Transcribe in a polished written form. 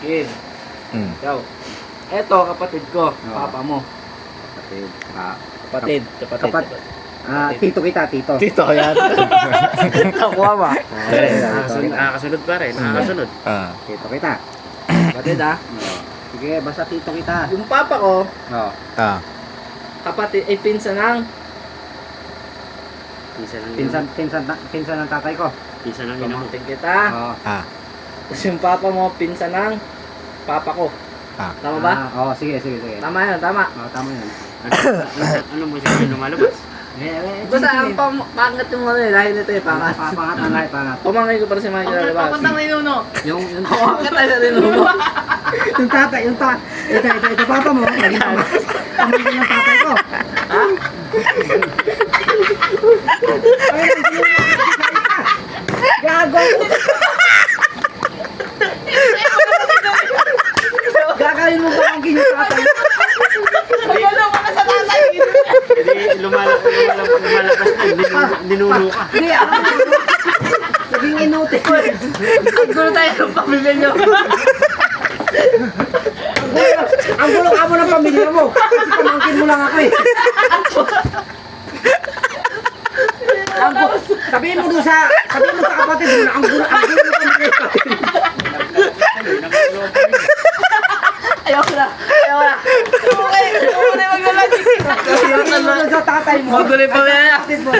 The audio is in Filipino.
Kid. Ikaw. Eto, kapatid ko. Papa mo. Kapatid. Kapatid. Tito kita, tito. Tito, yan. Nakuha ba? Nakakasunod pa rin. Nakakasunod. Tito kita. Kapatid ah. Sige, basta tito kita. Yung papa ko, kapatid, pinsan ng Pinsan ng tatay ko. Pinsan ng ina mo. pamangkin kita. Tapos yung papa mo, pinsan ng papa ko. Tama ba? Sige. Tama yun, tama. Tama yan. Ano mo siya lumalabas? Basta ang pangat yung ano eh, dahil ito eh, pangat. Pangat. Pumangkin ko para si Michael Alabas. Papuntang Ninuno. Yung Pangat tayo sa rinuno. yung tatay, ito papa mo, naging pamangkin ng tatay ko. Gago! Gagawin mo pamangkin yung tatay. Magalaw ka na sa tatay. Hindi lumalabas na. Ninuno ka. Hindi, alam mo. Naging inuti. Ang gulo tayo ng pamilya nyo. Ang gulo ka mo ng pamilya mo. Kasi pamangkin mo lang ako eh. Sabihin mo sa kapatid mo na ang gulo ng pamilya ko. Ayoko na. Okay, na maglalagay. Sabihin mo sa tatay mo. Magulo yung pamilya. Kapatid mo.